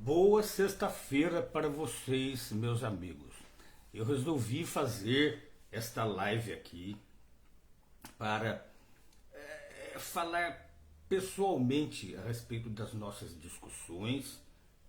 Boa sexta-feira para vocês, meus amigos. Eu resolvi fazer esta live aqui para falar pessoalmente a respeito das nossas discussões,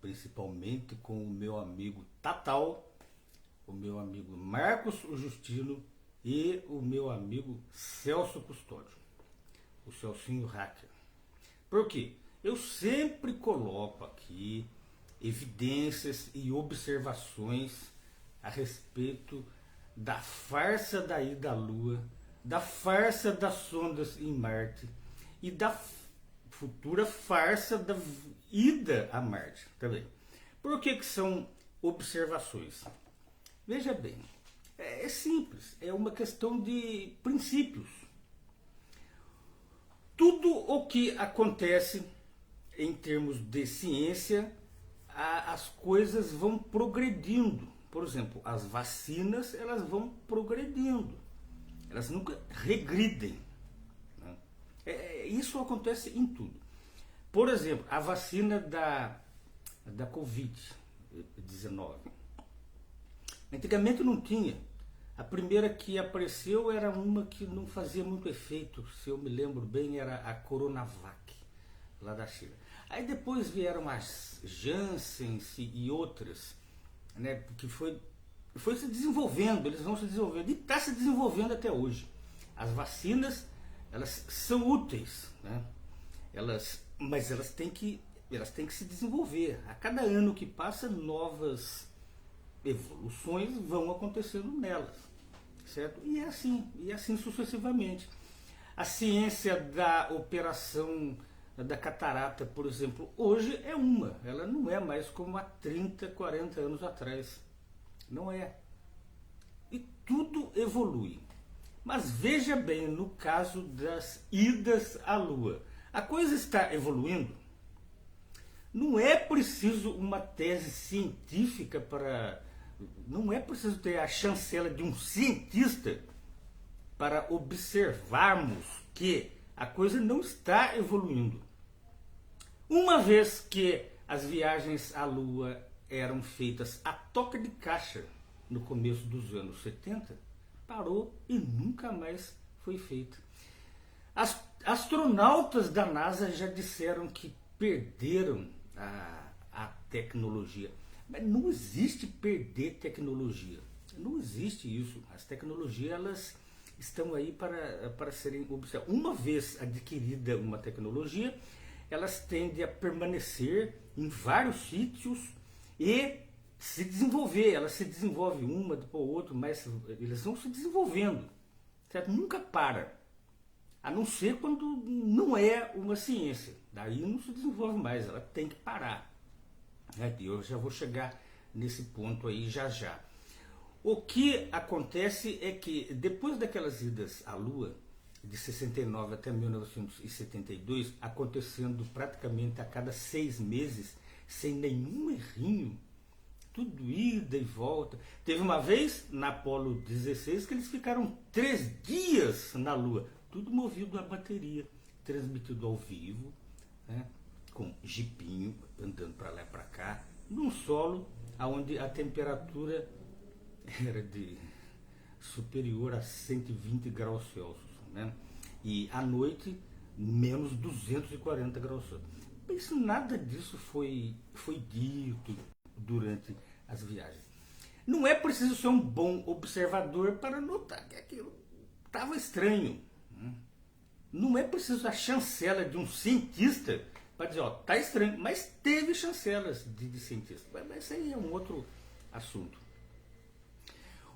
principalmente com o meu amigo Tatal, o meu amigo Marcos o Justino e o meu amigo Celso Custódio, o Celcinho Hacker. Por quê? Eu sempre coloco aqui evidências e observações a respeito da farsa da ida à Lua, da farsa das sondas em Marte e da futura farsa da ida a Marte também. Por que são observações? Veja bem, é simples, é uma questão de princípios. Tudo o que acontece em termos de ciência, as coisas vão progredindo. Por exemplo, as vacinas, elas vão progredindo. Elas nunca regridem. Né? Isso acontece em tudo. Por exemplo, a vacina da Covid-19. Antigamente não tinha. A primeira que apareceu era uma que não fazia muito efeito, se eu me lembro bem, era a Coronavac, lá da China. Aí depois vieram as Janssen e outras, né, que foi se desenvolvendo, eles vão se desenvolvendo e está se desenvolvendo até hoje. As vacinas, elas são úteis, né? Mas elas têm que se desenvolver. A cada ano que passa, novas evoluções vão acontecendo nelas, certo? E assim sucessivamente. A ciência da operação da catarata, por exemplo, hoje ela não é mais como há 30, 40 anos atrás. Não é. E tudo evolui. Mas veja bem, no caso das idas à Lua, a coisa está evoluindo. Não é preciso uma tese científica para... Não é preciso ter a chancela de um cientista para observarmos que a coisa não está evoluindo. Uma vez que as viagens à Lua eram feitas a toca de caixa no começo dos anos 70, parou e nunca mais foi feita. As astronautas da NASA já disseram que perderam a tecnologia. Mas não existe perder tecnologia. Não existe isso. As tecnologias, elas estão aí para serem observadas. Uma vez adquirida uma tecnologia, elas tendem a permanecer em vários sítios e se desenvolver. Elas se desenvolvem uma, depois outra, mas eles vão se desenvolvendo. Certo? Nunca para. A não ser quando não é uma ciência. Daí não se desenvolve mais, ela tem que parar. Eu já vou chegar nesse ponto aí já já. O que acontece é que depois daquelas idas à Lua, de 69 até 1972, acontecendo praticamente a cada 6 meses, sem nenhum errinho, tudo ida e volta. Teve uma vez, na Apollo 16, que eles ficaram 3 dias na Lua, tudo movido a bateria, transmitido ao vivo, né, com jipinho andando para lá e para cá, num solo onde a temperatura era de superior a 120 graus Celsius, né? E à noite menos 240 graus Celsius. Mas nada disso foi dito durante as viagens. Não é preciso ser um bom observador para notar que aquilo estava estranho. Não é preciso a chancela de um cientista para dizer, ó, tá estranho, mas teve chancelas de cientistas. Mas isso aí é um outro assunto.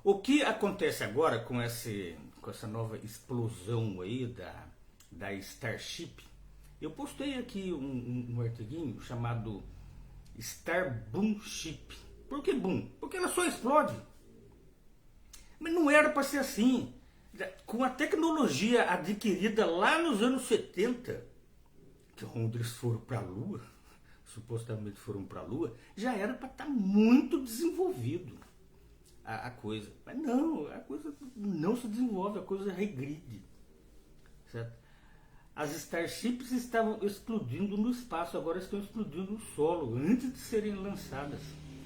O que acontece agora com essa nova explosão aí da Starship? Eu postei aqui um artiguinho chamado Star Boom Ship. Por que boom? Porque ela só explode. Mas não era para ser assim. Com a tecnologia adquirida lá nos anos 70, que onde eles foram para a Lua, supostamente foram para a Lua, já era para estar muito desenvolvido a coisa. Mas não, a coisa não se desenvolve, a coisa regride. Certo? as Starships estavam explodindo no espaço, agora estão explodindo no solo, antes de serem lançadas.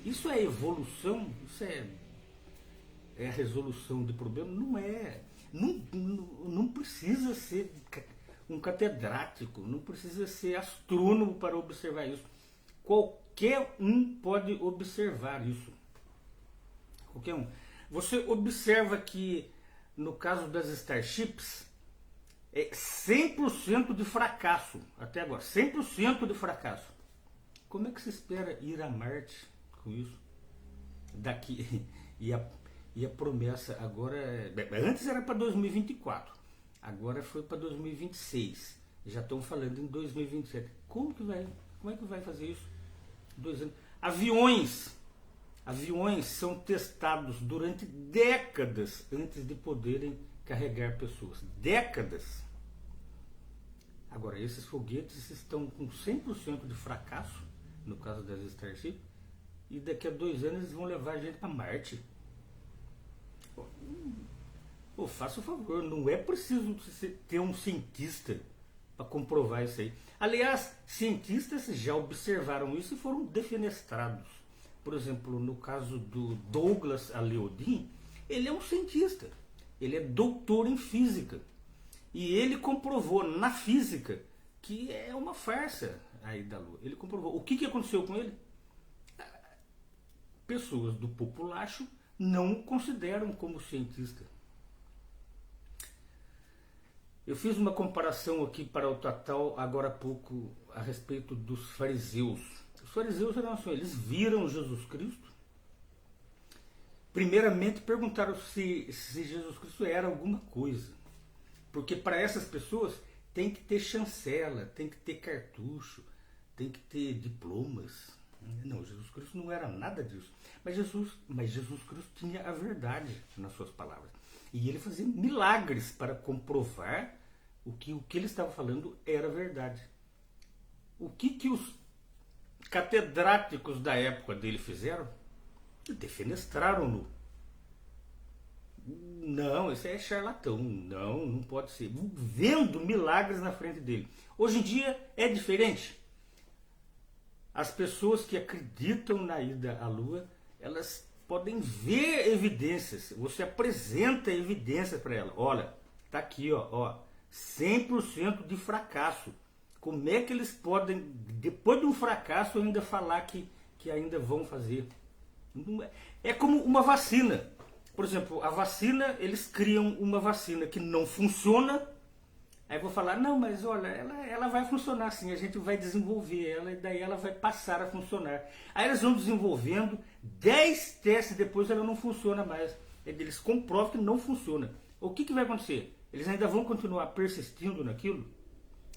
Isso é evolução? Isso é a resolução de problema? Não é. Não precisa ser um catedrático, não precisa ser astrônomo para observar isso. Qualquer um pode observar isso. Qualquer um. Você observa que no caso das Starships é 100% de fracasso até agora, 100% de fracasso. Como é que se espera ir a Marte com isso? Daqui e a promessa agora antes era para 2024, agora foi para 2026. Já estão falando em 2027. Como é que vai fazer isso? 2 anos. Aviões são testados durante décadas antes de poderem carregar pessoas. Décadas. Agora, esses foguetes estão com 100% de fracasso, no caso das Starship, e daqui a 2 anos eles vão levar a gente para Marte. Pô, faça o favor, não é preciso ter um cientista para comprovar isso aí. Aliás, cientistas já observaram isso e foram defenestrados. Por exemplo, no caso do Douglas Aleodin, ele é um cientista, ele é doutor em física. E ele comprovou na física que é uma farsa a ida à Lua. Ele comprovou. O que aconteceu com ele? Pessoas do populacho não o consideram como cientista. Eu fiz uma comparação aqui para o Tatal agora há pouco a respeito dos fariseus. Os fariseus eram assim, eles viram Jesus Cristo. Primeiramente perguntaram se Jesus Cristo era alguma coisa. Porque para essas pessoas tem que ter chancela, tem que ter cartucho, tem que ter diplomas. Não, Jesus Cristo não era nada disso. Mas Jesus Cristo tinha a verdade nas suas palavras. E ele fazia milagres para comprovar o que ele estava falando era verdade. O que os catedráticos da época dele fizeram? Defenestraram-no. Não, esse é charlatão. Não pode ser. Vendo milagres na frente dele. Hoje em dia é diferente. As pessoas que acreditam na ida à Lua, elas podem ver evidências. Você apresenta evidências para ela. Olha, tá aqui, ó, 100% de fracasso. Como é que eles podem, depois de um fracasso, ainda falar que ainda vão fazer? É como uma vacina. Por exemplo, a vacina, eles criam uma vacina que não funciona. Aí eu vou falar, não, mas olha, ela vai funcionar sim, a gente vai desenvolver ela e daí ela vai passar a funcionar. Aí eles vão desenvolvendo, 10 testes depois ela não funciona mais. Eles comprovam que não funciona. O que vai acontecer? Eles ainda vão continuar persistindo naquilo?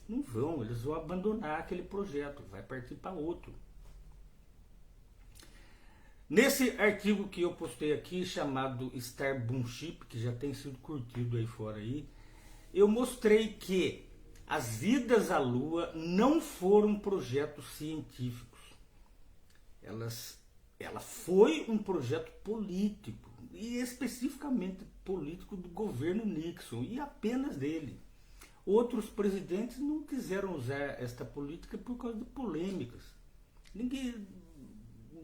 Não vão, eles vão abandonar aquele projeto, vai partir para outro. Nesse artigo que eu postei aqui, chamado Starship, que já tem sido curtido aí fora aí, eu mostrei que as idas à Lua não foram projetos científicos. Ela foi um projeto político, e especificamente político do governo Nixon, e apenas dele. Outros presidentes não quiseram usar esta política por causa de polêmicas.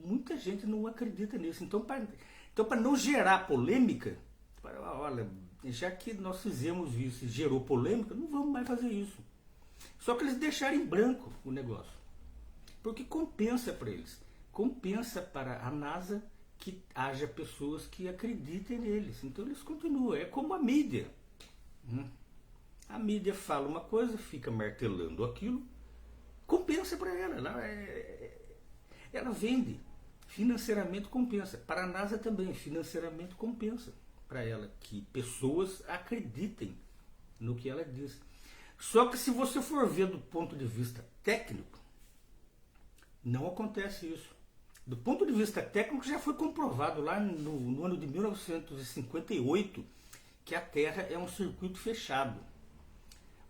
Muita gente não acredita nisso. Então, para não gerar polêmica, olha, já que nós fizemos isso e gerou polêmica, não vamos mais fazer isso. Só que eles deixaram em branco o negócio. Porque compensa para eles. Compensa para a NASA que haja pessoas que acreditem neles. Então eles continuam. É como a mídia. A mídia fala uma coisa, fica martelando aquilo, compensa para ela. Ela vende. Financeiramente compensa. Para a NASA também, financeiramente compensa para ela que pessoas acreditem no que ela diz. Só que se você for ver do ponto de vista técnico, não acontece isso. Do ponto de vista técnico, já foi comprovado lá no ano de 1958 que a Terra é um circuito fechado.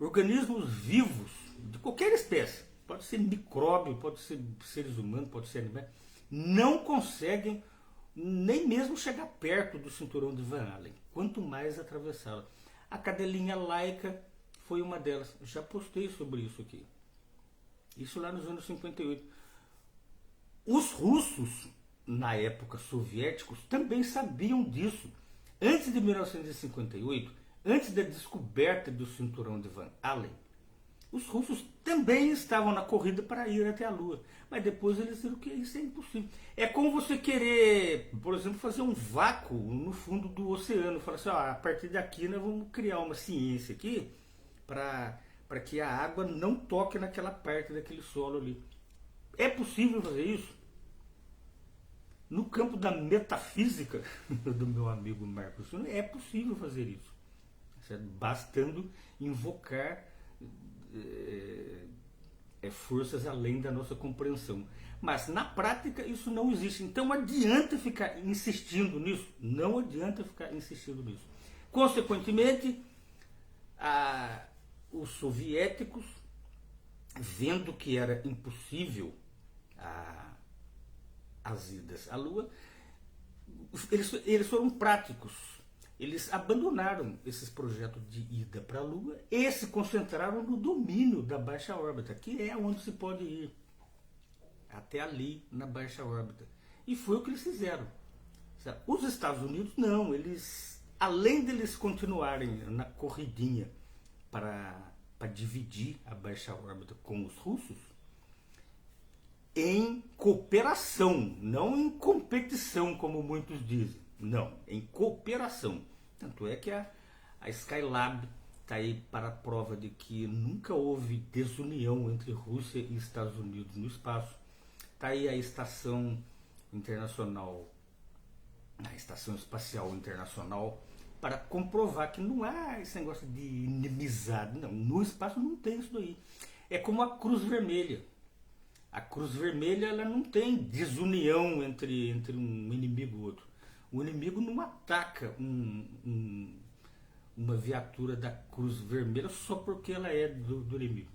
Organismos vivos, de qualquer espécie, pode ser micróbio, pode ser seres humanos, pode ser animais, não conseguem nem mesmo chegar perto do cinturão de Van Allen, quanto mais atravessá-la. A cadelinha Laika foi uma delas. Já postei sobre isso aqui. Isso lá nos anos 58. Os russos, na época soviéticos, também sabiam disso. Antes de 1958, antes da descoberta do cinturão de Van Allen, os russos também estavam na corrida para ir até a Lua. Mas depois eles viram que isso é impossível. É como você querer, por exemplo, fazer um vácuo no fundo do oceano. Falar assim, ó, a partir daqui nós vamos criar uma ciência aqui para que a água não toque naquela parte daquele solo ali. É possível fazer isso? No campo da metafísica do meu amigo Marcos, é possível fazer isso. Bastando invocar forças além da nossa compreensão. Mas na prática isso não existe. Então adianta ficar insistindo nisso? Não adianta ficar insistindo nisso. Consequentemente, os soviéticos, vendo que era impossível as idas à Lua, eles foram práticos. Eles abandonaram esses projetos de ida para a Lua e se concentraram no domínio da baixa órbita, que é onde se pode ir. Até ali, na baixa órbita. E foi o que eles fizeram. Os Estados Unidos não, eles, além deles continuarem na corridinha para dividir a baixa órbita com os russos, em cooperação, não em competição, como muitos dizem. Não, em cooperação. Tanto é que a Skylab está aí para a prova de que nunca houve desunião entre Rússia e Estados Unidos no espaço. Está aí a Estação Internacional, a Estação Espacial Internacional, para comprovar que não há esse negócio de inimizade. Não, no espaço não tem isso daí. É como a Cruz Vermelha. A Cruz Vermelha ela não tem desunião entre um inimigo e outro. O inimigo não ataca uma viatura da Cruz Vermelha só porque ela é do inimigo.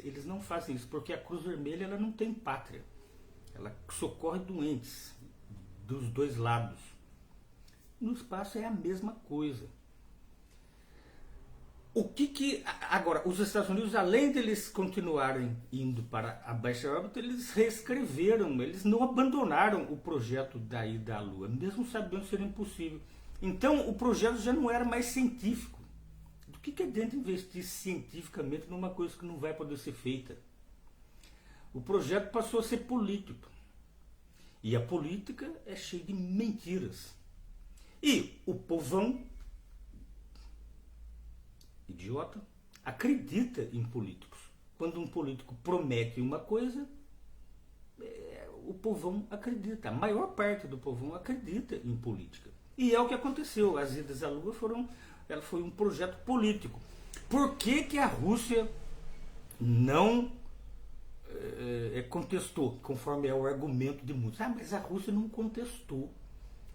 Eles não fazem isso, porque a Cruz Vermelha ela não tem pátria. Ela socorre doentes dos dois lados. No espaço é a mesma coisa. Agora, os Estados Unidos, além deles continuarem indo para a baixa órbita, eles reescreveram, eles não abandonaram o projeto da ida à Lua, mesmo sabendo ser impossível. Então, o projeto já não era mais científico. Do que adianta investir cientificamente numa coisa que não vai poder ser feita? O projeto passou a ser político. E a política é cheia de mentiras. E o povão idiota acredita em políticos. Quando um político promete uma coisa, o povão acredita. A maior parte do povão acredita em política. E é o que aconteceu. As idas à Lua foi um projeto político. Por que a Rússia não contestou, conforme é o argumento de muitos? Mas a Rússia não contestou.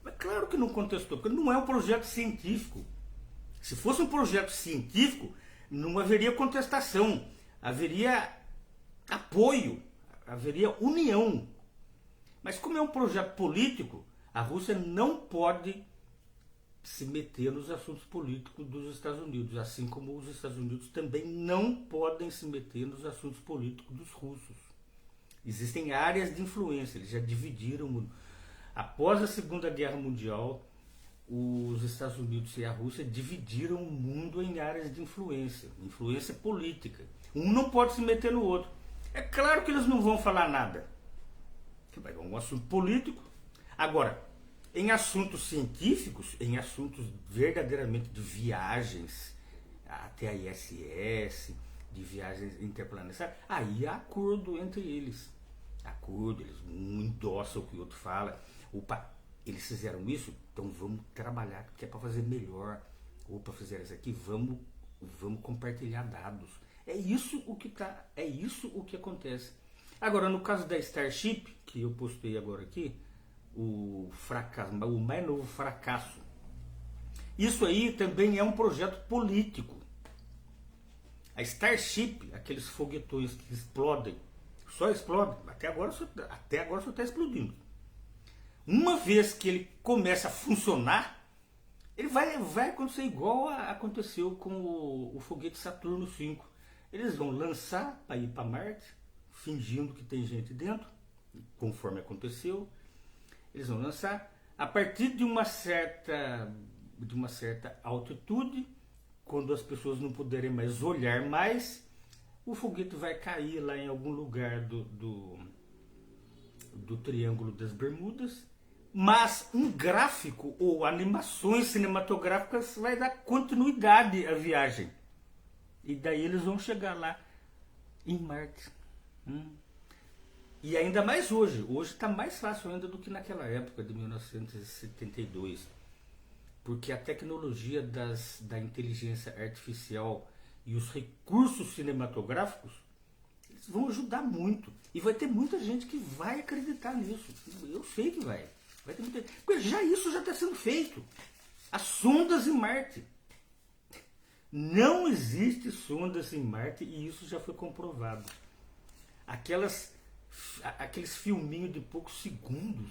Mas claro que não contestou, porque não é um projeto científico. Se fosse um projeto científico, não haveria contestação, haveria apoio, haveria união. Mas como é um projeto político, a Rússia não pode se meter nos assuntos políticos dos Estados Unidos, assim como os Estados Unidos também não podem se meter nos assuntos políticos dos russos. Existem áreas de influência, eles já dividiram o mundo. Após a Segunda Guerra Mundial, os Estados Unidos e a Rússia dividiram o mundo em áreas de influência política. Um não pode se meter no outro. É claro que eles não vão falar nada. É um assunto político. Agora, em assuntos científicos, em assuntos verdadeiramente de viagens até a ISS, de viagens interplanetárias, aí há acordo entre eles. Acordo, eles um endossam o que o outro fala. Opa, eles fizeram isso, então vamos trabalhar, que é para fazer melhor. Ou para fazer isso aqui, vamos compartilhar dados. É isso o que acontece. Agora, no caso da Starship, que eu postei agora aqui, o mais novo fracasso. Isso aí também é um projeto político. A Starship, aqueles foguetões que explodem, só explodem, até agora só está explodindo. Uma vez que ele começa a funcionar, Ele vai acontecer igual aconteceu com o foguete Saturno V. Eles vão lançar para ir para Marte, fingindo que tem gente dentro, conforme aconteceu. Eles vão lançar a partir de uma certa altitude, quando as pessoas não puderem mais olhar mais, o foguete vai cair lá em algum lugar do Triângulo das Bermudas, mas um gráfico ou animações cinematográficas vai dar continuidade à viagem. E daí eles vão chegar lá em Marte. E ainda mais hoje. Hoje está mais fácil ainda do que naquela época de 1972. Porque a tecnologia da inteligência artificial e os recursos cinematográficos eles vão ajudar muito. E vai ter muita gente que vai acreditar nisso. Eu sei que vai. Vai ter muita... Porque isso já está sendo feito. As sondas em Marte. Não existe sondas em Marte e isso já foi comprovado. Aqueles filminhos de poucos segundos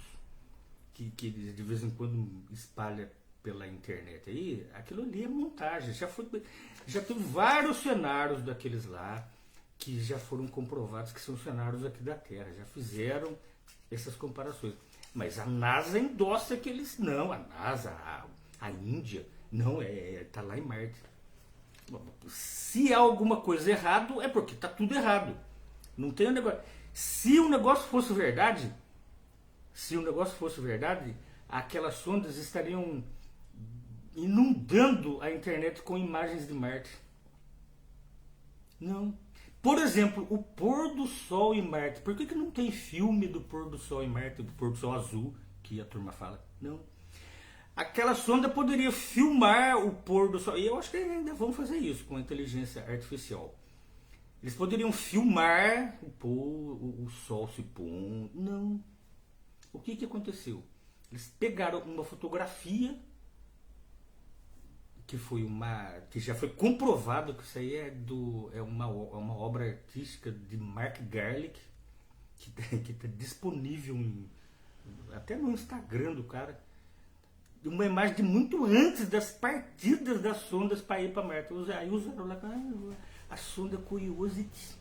que de vez em quando espalha pela internet aí, aquilo ali é montagem. Já tem vários cenários daqueles lá que já foram comprovados que são cenários aqui da Terra. Já fizeram essas comparações. Mas a NASA endossa que eles... Não, a NASA, a Índia, não, tá lá em Marte. Se há alguma coisa errado, é porque tá tudo errado. Não tem um negócio... Se o negócio fosse verdade, aquelas sondas estariam inundando a internet com imagens de Marte. Não. Por exemplo, o pôr do sol em Marte. Por que não tem filme do pôr do sol em Marte, do pôr do sol azul, que a turma fala? Não. Aquela sonda poderia filmar o pôr do sol. E eu acho que ainda vão fazer isso com a inteligência artificial. Eles poderiam filmar o sol se pondo. Não. O que aconteceu? Eles pegaram uma fotografia que já foi comprovado que isso aí é uma obra artística de Mark Garlick, que está disponível até no Instagram do cara. Uma imagem de muito antes das partidas das sondas para ir para Marte. Aí usaram lá a sonda Curiosity.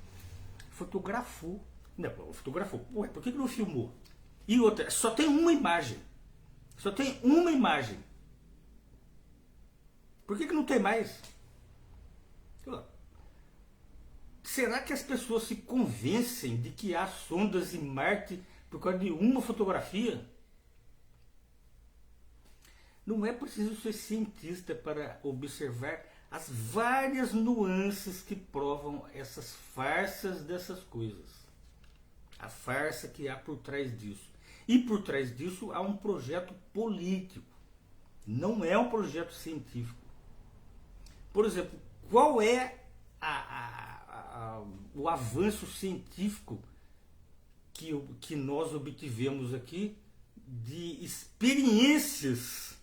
Fotografou. Não, fotografou. Ué, por que não filmou? E outra, só tem uma imagem. Só tem uma imagem. Por que não tem mais? Será que as pessoas se convencem de que há sondas em Marte por causa de uma fotografia? Não é preciso ser cientista para observar as várias nuances que provam essas farsas dessas coisas. A farsa que há por trás disso. E por trás disso há um projeto político. Não é um projeto científico. Por exemplo, qual é o avanço científico que nós obtivemos aqui de experiências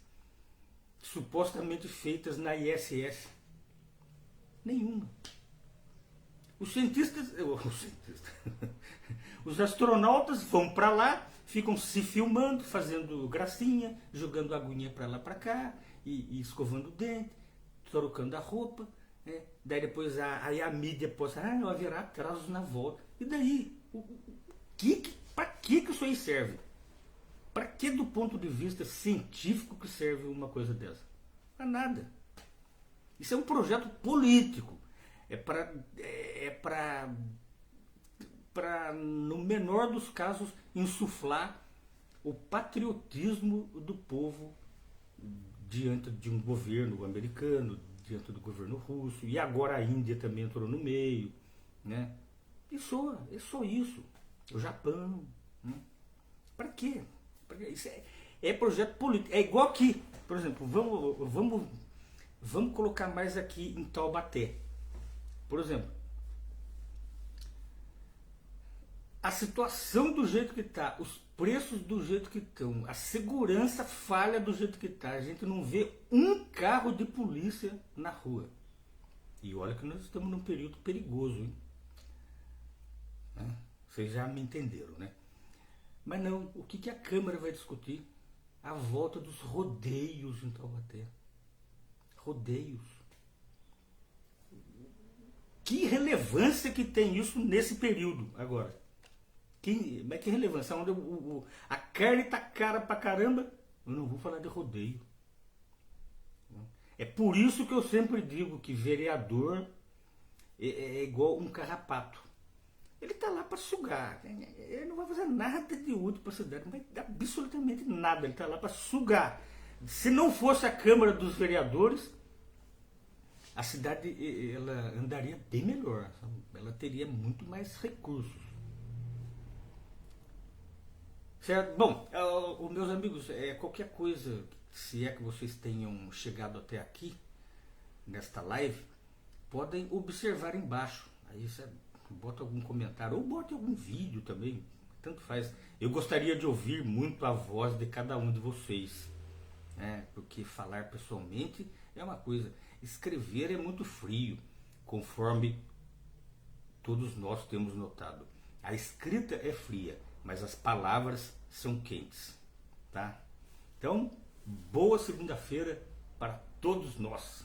supostamente feitas na ISS? Nenhuma. Os astronautas vão para lá, ficam se filmando, fazendo gracinha, jogando aguinha para lá para cá, e escovando o dente, trocando a roupa. Né? Daí depois a mídia posta, haverá atrasos na volta. E daí? Para que isso aí serve? Para que do ponto de vista científico que serve uma coisa dessa? Para nada. Isso é um projeto político. É para no menor dos casos, insuflar o patriotismo do povo diante de um governo americano, diante do governo russo, e agora a Índia também entrou no meio. Né? É só isso. O Japão. Né? Para quê? Isso é projeto político. É igual aqui, por exemplo, vamos colocar mais aqui em Taubaté. Por exemplo, a situação do jeito que está, os preços do jeito que estão, a segurança falha do jeito que está, a gente não vê um carro de polícia na rua. E olha que nós estamos num período perigoso, hein? Vocês já me entenderam, né? Mas não, o que a Câmara vai discutir? A volta dos rodeios em Taubaté. rodeios. Que relevância que tem isso nesse período agora? Mas que relevância? Onde a carne tá cara pra caramba, eu não vou falar de rodeio. É por isso que eu sempre digo que vereador é igual um carrapato. Ele tá lá para sugar. Ele não vai fazer nada de útil para a cidade, não vai dar absolutamente nada. Ele tá lá para sugar. Se não fosse a Câmara dos Vereadores, a cidade ela andaria bem melhor. Ela teria muito mais recursos. Certo? Bom, meus amigos, qualquer coisa, se é que vocês tenham chegado até aqui, nesta live, podem observar embaixo. Aí você bota algum comentário, ou bota algum vídeo também, tanto faz. Eu gostaria de ouvir muito a voz de cada um de vocês, né? Porque falar pessoalmente é uma coisa, escrever é muito frio, conforme todos nós temos notado. A escrita é fria, mas as palavras são quentes, tá? Então, boa segunda-feira para todos nós.